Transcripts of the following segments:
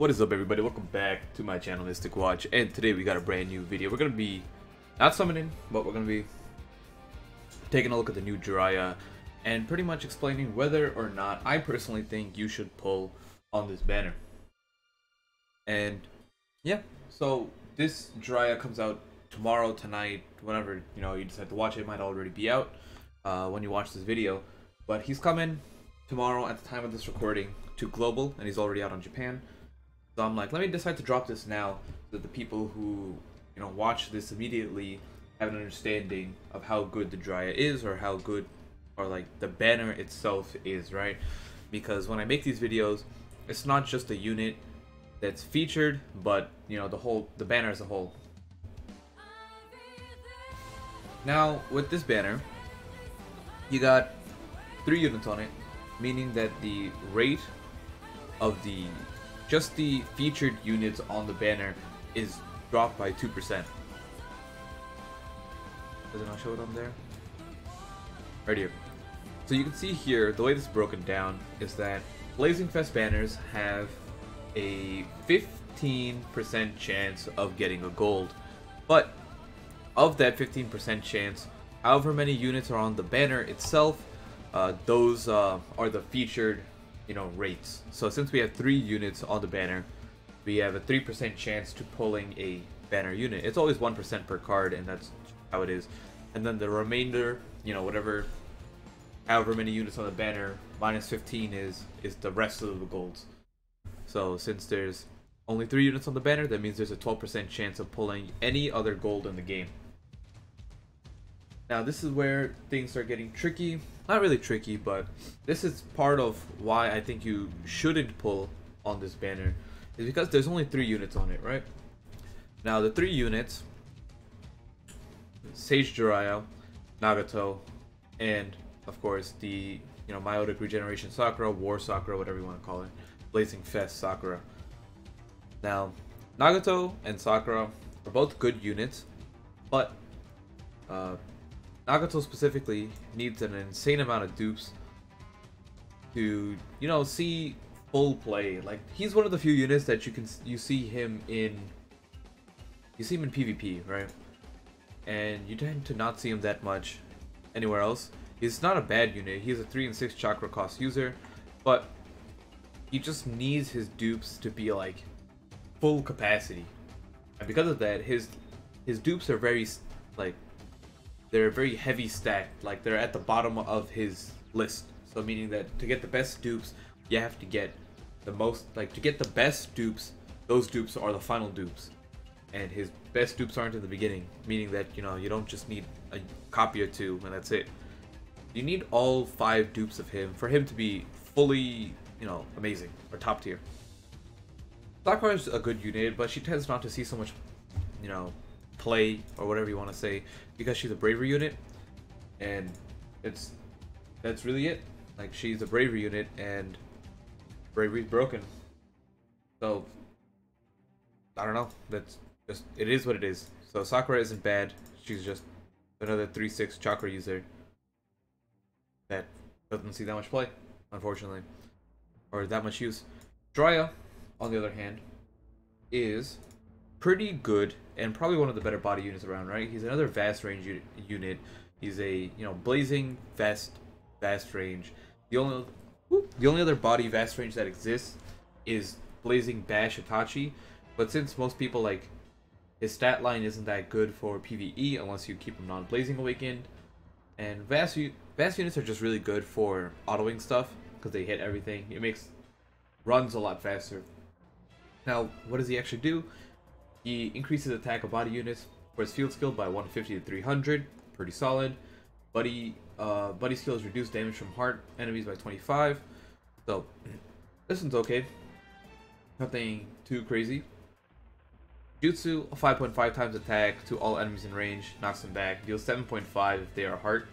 What is up, everybody? Welcome back to my channel, Mystic Watch, and today we got a brand new video. We're gonna be not summoning, but we're gonna be taking a look at the new Jiraiya and pretty much explaining whether or not I personally think you should pull on this banner. And yeah, so this Jiraiya comes out tomorrow, tonight, whenever you decide to watch it. It might already be out when you watch this video, but he's coming tomorrow at the time of this recording to global, and he's already out on Japan. So I'm like, let me decide to drop this now so that the people who watch this immediately have an understanding of how good the Jiraiya is, or how good, or like the banner itself is, right? Because when I make these videos, it's not just a unit that's featured, but the banner as a whole. Now with this banner, you got 3 units on it, meaning that the rate of just the featured units on the banner is dropped by 2%. Does it not show it on there? Right here. So you can see here, the way this is broken down is that Blazing Fest banners have a 15% chance of getting a gold. But of that 15% chance, however many units are on the banner itself, those are the featured rates. So since we have 3 units on the banner, we have a 3% chance to pulling a banner unit. It's always 1% per card, and that's how it is. And then the remainder, however many units on the banner, minus 15 is the rest of the golds. So since there's only 3 units on the banner, that means there's a 12% chance of pulling any other gold in the game. Now this is where things start getting tricky. Not really tricky, but this is part of why I think you shouldn't pull on this banner, is because there's only 3 units on it, right? Now the 3 units, Sage Jiraiya, Nagato, and of course the Meiotic Regeneration Sakura, War Sakura, whatever you want to call it, Blazing Fest Sakura. Now Nagato and Sakura are both good units, but Nagato specifically needs an insane amount of dupes to see full play. Like, he's one of the few units that you see him in PvP, right? And you tend to not see him that much anywhere else. He's not a bad unit. He's a 3 and 6 chakra cost user, but he just needs his dupes to be like full capacity. And because of that, his dupes are very they're very heavy stacked, like they're at the bottom of his list. So meaning that to get the best dupes, you have to get the most, to get the best dupes, those dupes are the final dupes. And his best dupes aren't in the beginning, meaning that you don't just need a copy or 2 and that's it. You need all 5 dupes of him for him to be fully, amazing or top tier. Sakura is a good unit, but she tends not to see so much, play or whatever you want to say, because she's a bravery unit, and that's really it. Like, she's a bravery unit and bravery's broken. So I don't know, that's just, it is what it is. So Sakura isn't bad, she's just another 3/6 chakra user that doesn't see that much play, unfortunately, or that much use. Jiraiya, on the other hand, is pretty good and probably one of the better body units around, right? He's another vast range unit. He's a blazing vast range. The only other body vast range that exists is blazing bash Itachi, but since most people, his stat line isn't that good for PvE unless you keep him non-blazing awakened, and vast units are just really good for autoing stuff because they hit everything. It makes runs a lot faster. Now, what does he actually do? He increases attack of body units for his field skill by 150 to 300, pretty solid. Buddy skills reduce damage from heart enemies by 25, so this one's okay. Nothing too crazy. Jutsu, 5.5 times attack to all enemies in range, knocks them back, deals 7.5 if they are heart.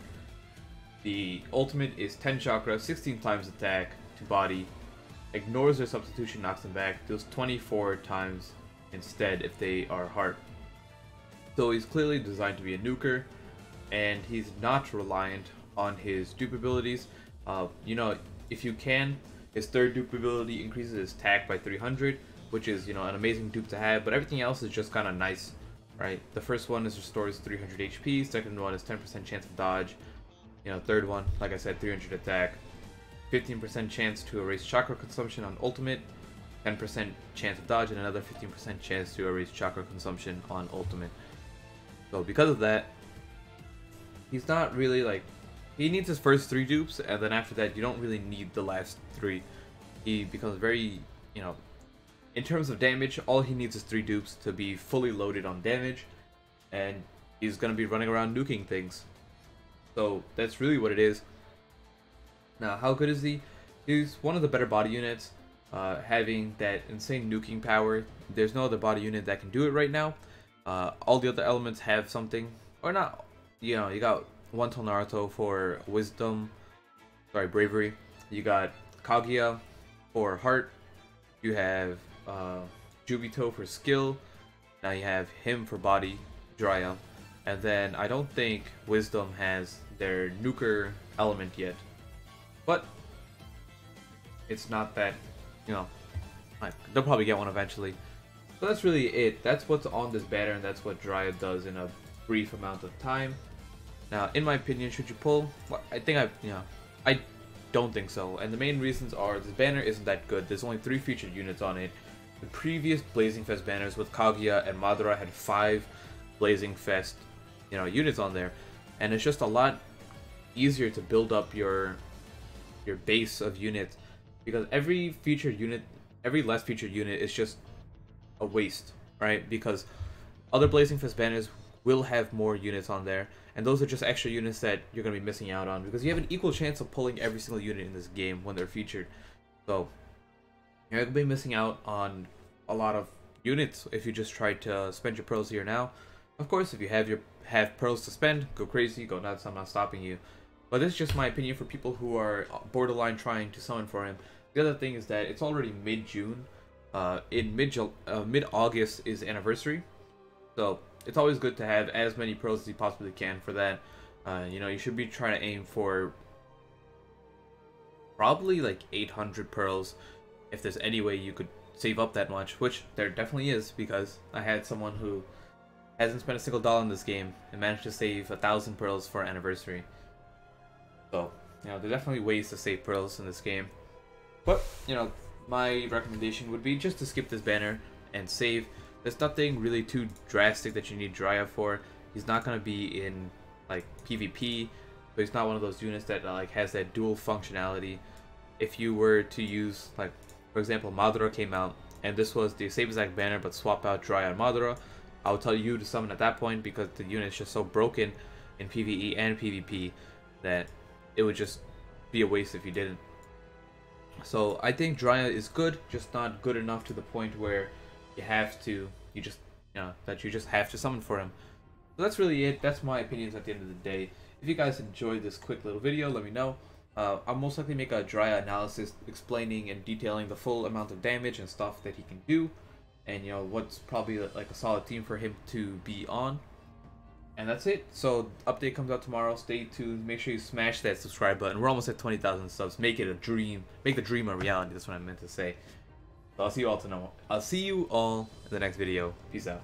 The ultimate is 10 chakra, 16 times attack to body, ignores their substitution, knocks them back, deals 24 times instead if they are heart. So he's clearly designed to be a nuker, and he's not reliant on his dupe abilities. If you can, His third dupe ability increases his attack by 300, which is, you know, an amazing dupe to have, but everything else is just kind of nice, right? The first one is restores 300 HP, second one is 10% chance of dodge, you know, third one, like I said, 300 attack, 15% chance to erase chakra consumption on ultimate, 10% chance of dodge, and another 15% chance to erase chakra consumption on ultimate. So because of that, he's not really like, he needs his first 3 dupes, and then after that you don't really need the last 3. He becomes very, you know, in terms of damage, all he needs is 3 dupes to be fully loaded on damage, and he's gonna be running around nuking things. So that's really what it is. Now, how good is he? He's one of the better body units, having that insane nuking power. There's no other body unit that can do it right now. All the other elements have something, or not. You know, you got one to Naruto for wisdom, bravery. You got Kaguya for heart. You have Jubito for skill. Now you have him for body, Jiraiya. And then I don't think wisdom has their nuker element yet. But it's not that, you know, they'll probably get one eventually. So that's really it. That's what's on this banner, and that's what Jiraiya does in a brief amount of time. Now, in my opinion, should you pull? Well, I don't think so. And the main reasons are this banner isn't that good. There's only 3 featured units on it. The previous Blazing Fest banners with Kaguya and Madara had 5 Blazing Fest, you know, units on there, and it's just a lot easier to build up your base of units, because every featured unit, every less featured unit is just a waste, right? Because other Blazing Fest banners will have more units on there, and those are just extra units that you're going to be missing out on, because you have an equal chance of pulling every single unit in this game when they're featured. So you're going to be missing out on a lot of units if you just try to spend your pearls here now. Of course, if you have pearls to spend, go crazy, go nuts, I'm not stopping you. But this is just my opinion for people who are borderline trying to summon for him. The other thing is that it's already mid-June. In mid-August is anniversary. So it's always good to have as many pearls as you possibly can for that. You know, you should be trying to aim for probably like 800 pearls if there's any way you could save up that much, which there definitely is, because I had someone who hasn't spent a single dollar in this game and managed to save 1,000 pearls for anniversary. So, you know, there are definitely ways to save pearls in this game. But, you know, my recommendation would be just to skip this banner and save. There's nothing really too drastic that you need Jiraiya for. He's not going to be in, like, PvP, but he's not one of those units that, like, has that dual functionality. If you were to use, like, for example, Madara came out, and this was the same exact banner, but swap out Jiraiya and Madara, I would tell you to summon at that point, because the unit is just so broken in PvE and PvP that it would just be a waste if you didn't. So I think Jiraiya is good, just not good enough to the point where you have to, you just have to summon for him. So that's really it. That's my opinions at the end of the day. If you guys enjoyed this quick little video, let me know. I'll most likely make a Jiraiya analysis explaining and detailing the full amount of damage and stuff that he can do, and you know what's probably like a solid team for him to be on. And that's it. So update comes out tomorrow. Stay tuned. Make sure you smash that subscribe button. We're almost at 20,000 subs. Make it a dream. Make the dream a reality. That's what I meant to say. So I'll see you all in the next video. Peace out.